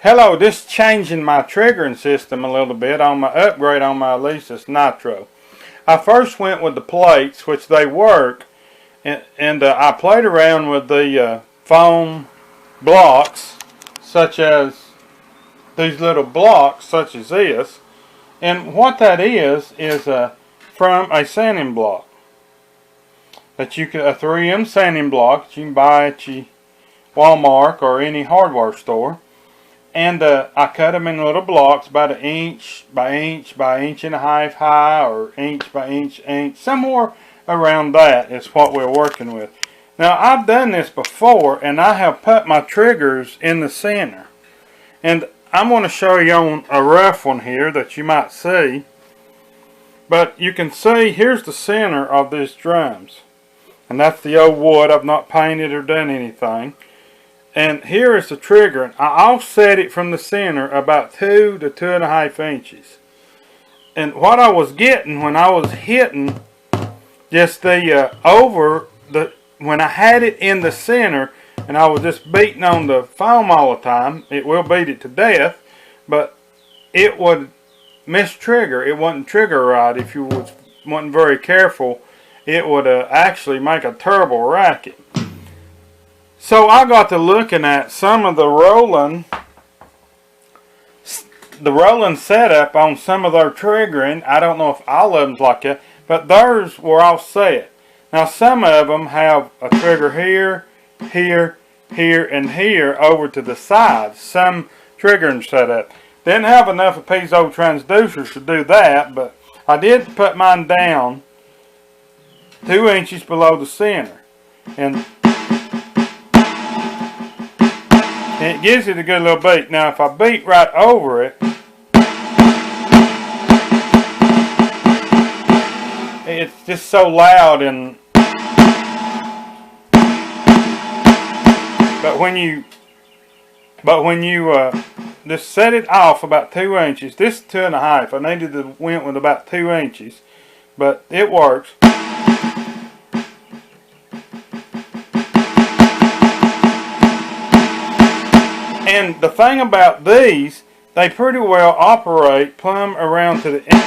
Hello, this is changing my triggering system a little bit on my upgrade on my Alesis Nitro. I first went with the plates, which they work, and I played around with the foam blocks, such as these little blocks, such as this. And what that is from a sanding block. That you can, a 3M sanding block that you can buy at your Walmart or any hardware store. And I cut them in little blocks about 1 inch by inch by inch and a half high, or inch by inch, somewhere around that is what we're working with. Now I've done this before, and I have put my triggers in the center. And I'm going to show you on a rough one here that you might see. But you can see here's the center of these drums. And that's the old wood. I've not painted or done anything. And here is the trigger. And I offset it from the center about 2 to 2.5 inches. And what I was getting when I was hitting just the when I had it in the center and I was just beating on the foam all the time, it will beat it to death, but it would miss trigger. It wouldn't trigger right if you wasn't very careful. It would actually make a terrible racket. So I got to looking at some of the rolling setup on some of their triggering. I don't know if all of them's like that, but theirs were all set. Now some of them have a trigger here, here, here, and here over to the sides. Some triggering setup. Didn't have enough of piezo transducers to do that, but I did put mine down 2 inches below the center. And it gives it a good little beat. Now if I beat right over it, it's just so loud. And but when you just set it off about 2 inches, this is 2.5. I needed to went with about 2 inches, but it works. And the thing about these, they pretty well operate plumb around to the end.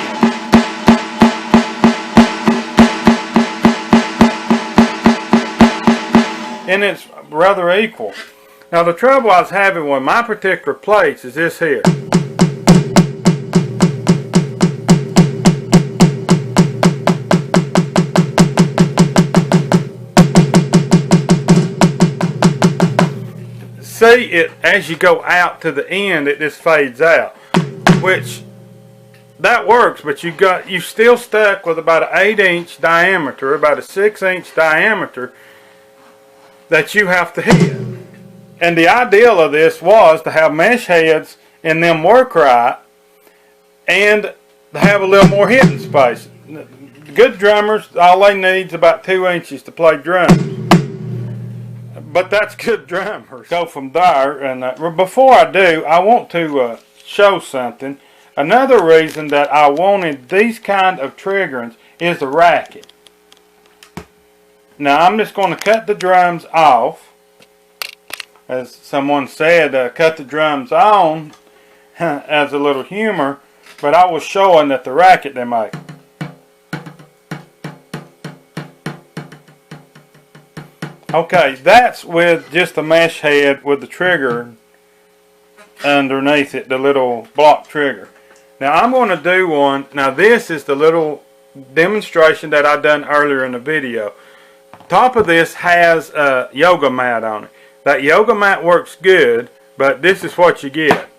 And it's rather equal. Now the trouble I was having with my particular plates is this here. See, it as you go out to the end, it just fades out, which that works, but you still stuck with about an 8-inch diameter, about a 6-inch diameter that you have to hit. And the ideal of this was to have mesh heads and them work right, and to have a little more hitting space. Good drummers, all they need is about 2 inches to play drums. But that's good drummers. Go from there, and before I do, I want to show something. Another reason that I wanted these kind of triggerings is the racket. Now I'm just going to cut the drums off. As someone said, cut the drums on as a little humor, but I was showing that the racket they make. Okay, that's with just a mesh head with the trigger underneath it, the little block trigger. Now I'm going to do one. Now this is the little demonstration that I done earlier in the video. Top of this has a yoga mat on it. That yoga mat works good, but this is what you get.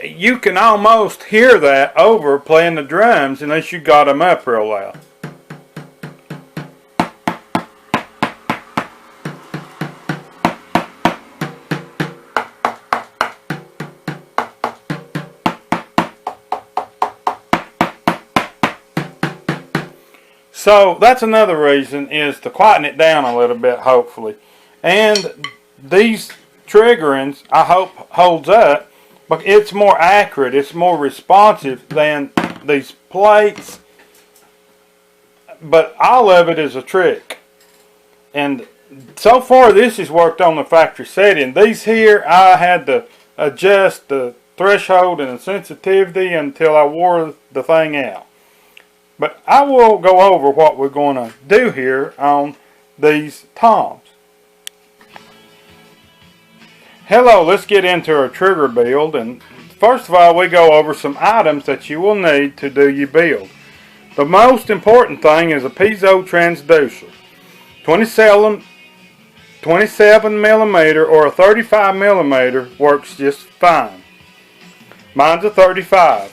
You can almost hear that over playing the drums unless you got them up real loud. So that's another reason, is to quieten it down a little bit, hopefully. And these triggerings, I hope, holds up. But it's more accurate, it's more responsive than these plates. But all of it is a trick. And so far this has worked on the factory setting. These here I had to adjust the threshold and the sensitivity until I wore the thing out. But I will go over what we're going to do here on these toms. Hello, let's get into our trigger build, and first of all we go over some items that you will need to do your build. The most important thing is a piezo transducer. 27 millimeter or a 35 millimeter works just fine. Mine's a 35.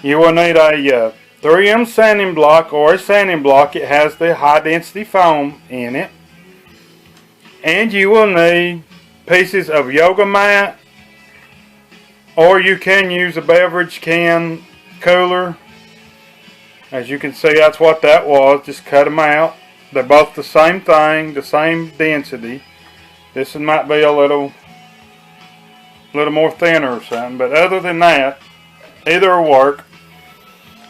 You will need a 3M sanding block or a sanding block. It has the high density foam in it. And you will need pieces of yoga mat, or you can use a beverage can cooler. As you can see, that's what that was. Just cut them out. They're both the same thing, the same density. This one might be a little more thinner or something, but other than that, either will work.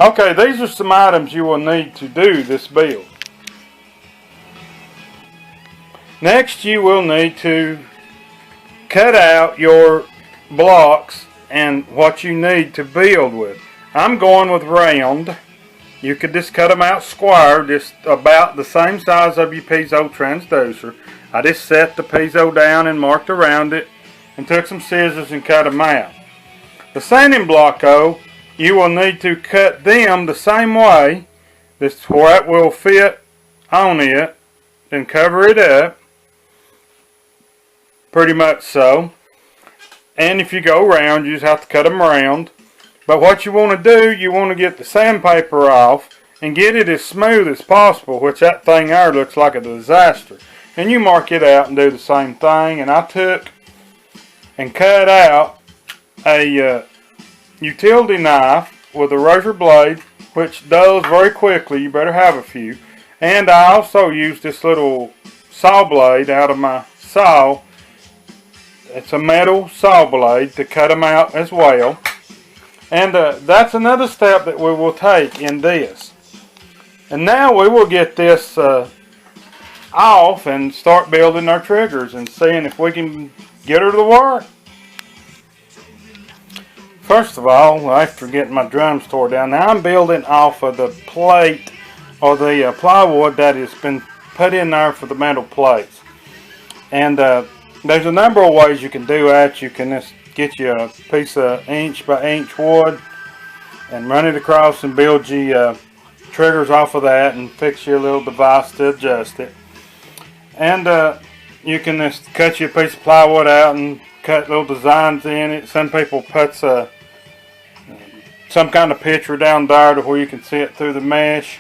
Okay, these are some items you will need to do this build. Next, you will need to cut out your blocks and what you need to build with. I'm going with round. You could just cut them out square, just about the same size of your piezo transducer. I just set the piezo down and marked around it and took some scissors and cut them out. The sanding block though, you will need to cut them the same way. This is where it will fit on it. Then cover it up. Pretty much so. And if you go round, you just have to cut them round. But what you want to do, you want to get the sandpaper off and get it as smooth as possible, which that thing there looks like a disaster. And you mark it out and do the same thing. And I took and cut out a utility knife with a razor blade, which does very quickly. You better have a few. And I also used this little saw blade out of my saw. It's a metal saw blade to cut them out as well. And that's another step that we will take in this. And now we will get this off and start building our triggers and seeing if we can get her to work. First of all, after getting my drums tore down, now I'm building off of the plate or the plywood that has been put in there for the metal plates. And there's a number of ways you can do that. You can just get you a piece of inch by inch wood and run it across and build your triggers off of that and fix you a little device to adjust it. And you can just cut you a piece of plywood out and cut little designs in it. Some people put some kind of picture down there to where you can see it through the mesh.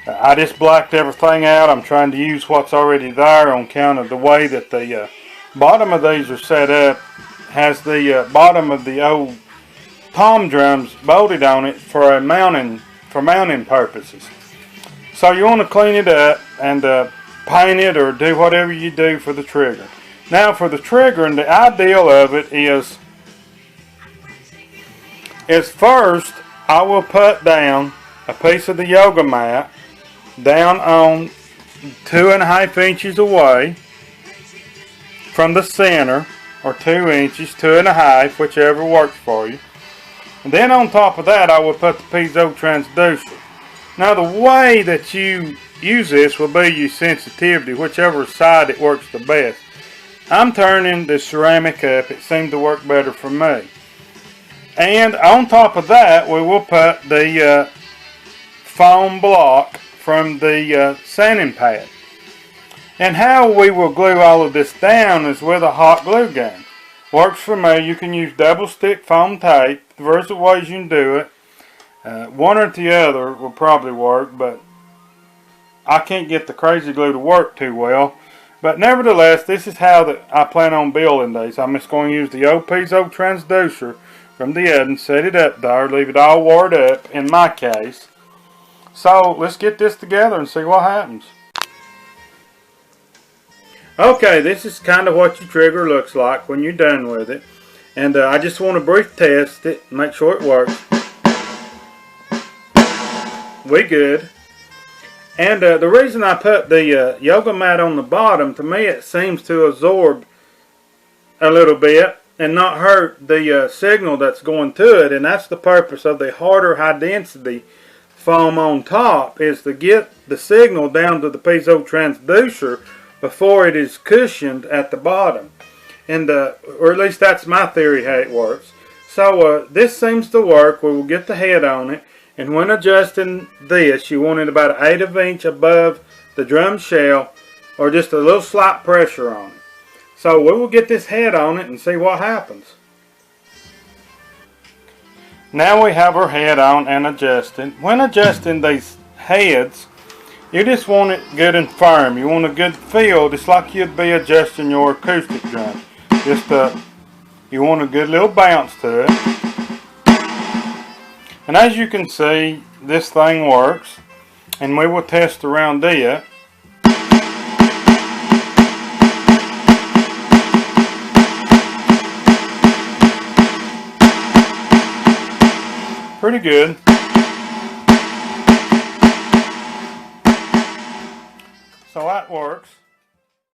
I just blacked everything out. I'm trying to use what's already there on account of the way that the bottom of these are set up. Has the bottom of the old tom drums bolted on it for mounting purposes. So you want to clean it up and paint it or do whatever you do for the trigger. Now for the trigger, and the ideal of it is first I will put down a piece of the yoga mat down on 2.5 inches away from the center, or 2 inches, 2.5, whichever works for you. And then on top of that, I will put the piezo transducer. Now the way that you use this will be your sensitivity, whichever side it works the best. I'm turning the ceramic up. It seemed to work better for me. And on top of that, we will put the foam block from the sanding pad. And how we will glue all of this down is with a hot glue gun. Works for me. You can use double stick foam tape. There's ways you can do it. One or the other will probably work, but I can't get the crazy glue to work too well. But nevertheless, this is how I plan on building these. I'm just going to use the old piezo transducer from the oven, set it up there, leave it all wired up in my case. So let's get this together and see what happens. Okay, this is kind of what your trigger looks like when you're done with it. And I just want to brief test it, make sure it works. We good. And the reason I put the yoga mat on the bottom, to me it seems to absorb a little bit and not hurt the signal that's going to it. And that's the purpose of the harder high density foam on top, is to get the signal down to the piezo transducer before it is cushioned at the bottom. And or at least that's my theory how it works. So this seems to work. We will get the head on it. And when adjusting this, you want it about 1/8 of an inch above the drum shell, or just a little slight pressure on it. So we will get this head on it and see what happens. Now we have our head on and adjusted. When adjusting these heads, you just want it good and firm. You want a good feel, just like you'd be adjusting your acoustic drum. You want a good little bounce to it. And as you can see, this thing works. And we will test around it. Pretty good. So that works.